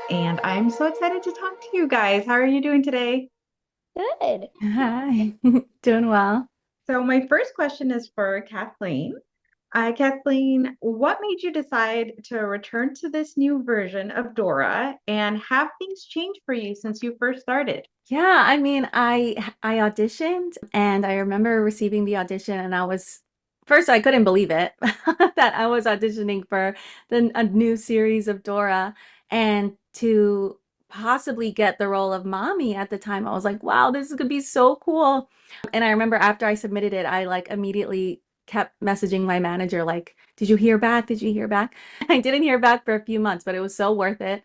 and I'm so excited to talk to you guys. How are you doing today? Good. Hi, doing well. So, my first question is for Kathleen. Kathleen, what made you decide to return to this new version of Dora and have things change for you since you first started? Yeah, I auditioned and I remember receiving the audition and I was first I couldn't believe it that I was auditioning for a new series of Dora and to possibly get the role of Mommy at the time. I was like, wow, this is gonna be so cool. And I remember after I submitted it, I like immediately kept messaging my manager like, did you hear back? Did you hear back? I didn't hear back for a few months, but it was so worth it.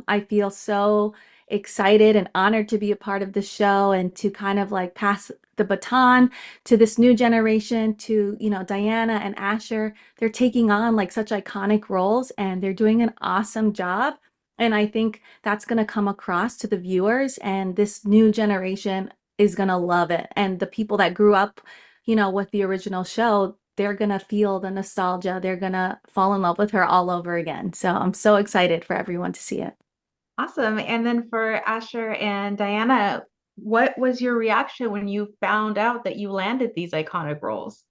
I feel so excited and honored to be a part of the show and to kind of like pass the baton to this new generation to, Diana and Asher. They're taking on like such iconic roles and they're doing an awesome job. And I think that's going to come across to the viewers, and this new generation is going to love it. And the people that grew up, with the original show, they're going to feel the nostalgia. They're going to fall in love with her all over again. So I'm so excited for everyone to see it. Awesome. And then for Asher and Diana, what was your reaction when you found out that you landed these iconic roles?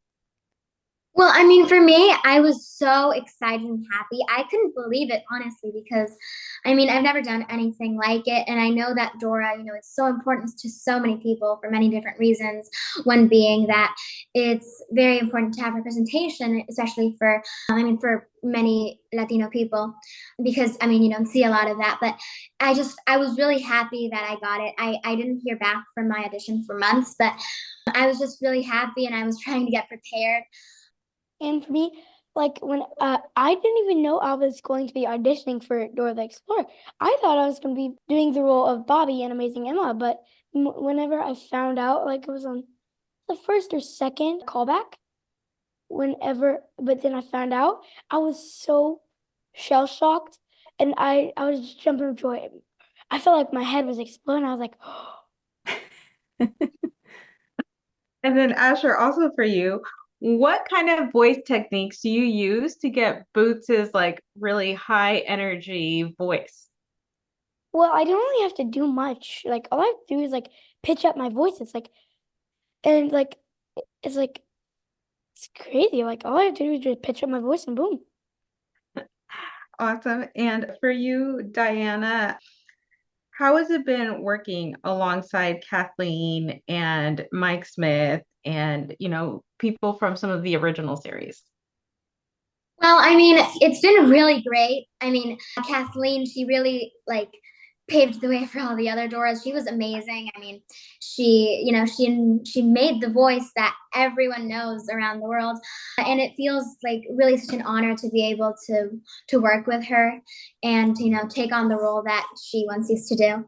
Well, I mean, for me, I was so excited and happy. I couldn't believe it, honestly, because I mean, I've never done anything like it. And I know that Dora, it's so important to so many people for many different reasons. One being that it's very important to have representation, especially for many Latino people, because I mean, you don't see a lot of that. But I was really happy that I got it. I didn't hear back from my audition for months, but I was just really happy and I was trying to get prepared. And for me, like when I didn't even know I was going to be auditioning for Dora the Explorer. I thought I was going to be doing the role of Bobby in Amazing Emma, but whenever I found out, like it was on the first or second callback, but then I found out, I was so shell shocked, and I was just jumping with joy. I felt like my head was exploding. I was like, And then Asher, also for you, what kind of voice techniques do you use to get Boots's like really high energy voice? well, I don't really have to do much. Like all I have to do is like pitch up my voice. And like it's like it's crazy. Like all I have to do is just pitch up my voice and boom. Awesome. And for you, Diana, how has it been working alongside Kathleen and Mike Smith and, people from some of the original series? Well, I mean, it's been really great. I mean, Kathleen, she really like paved the way for all the other Doras. She was amazing. I mean, she made the voice that everyone knows around the world, and it feels like really such an honor to be able to work with her and take on the role that she once used to do.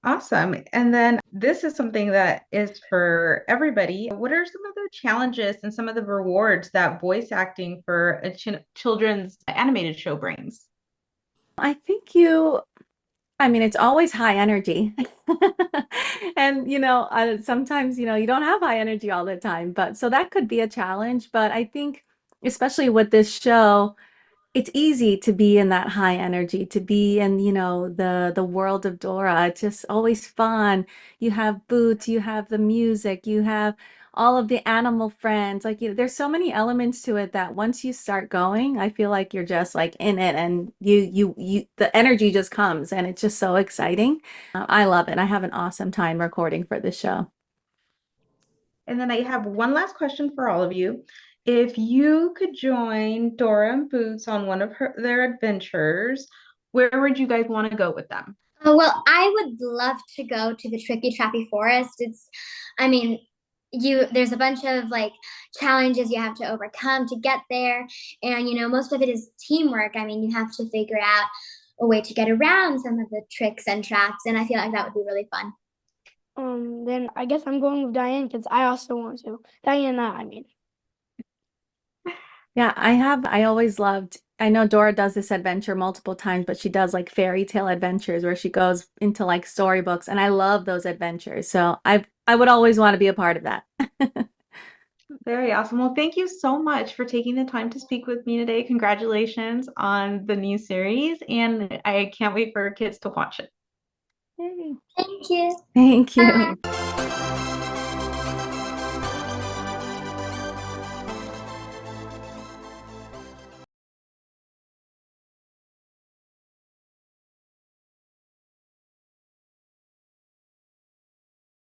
Awesome. And then this is something that is for everybody. What are some of the challenges and some of the rewards that voice acting for a children's animated show brings? I think it's always high energy. And, sometimes, you don't have high energy all the time, but so that could be a challenge. But I think, especially with this show, it's easy to be in that high energy, to be in, the world of Dora. It's just always fun. You have Boots, you have the music, you have all of the animal friends. Like, there's so many elements to it that once you start going, I feel like you're just like in it, and the energy just comes and it's just so exciting. I love it. I have an awesome time recording for this show. And then I have one last question for all of you. If you could join Dora and Boots on one of their adventures, where would you guys want to go with them? Well, I would love to go to the Tricky Trappy Forest. I mean, there's a bunch of like challenges you have to overcome to get there, and most of it is teamwork. I mean, you have to figure out a way to get around some of the tricks and traps, and I feel like that would be really fun. Then I guess I'm going with Diane because I also want to. Diana, I mean. Yeah, I always loved, I know Dora does this adventure multiple times, but she does like fairy tale adventures where she goes into like storybooks, and I love those adventures. So I would always want to be a part of that. Very awesome. Well, thank you so much for taking the time to speak with me today. Congratulations on the new series, and I can't wait for kids to watch it. Yay. Thank you. Thank you. Bye.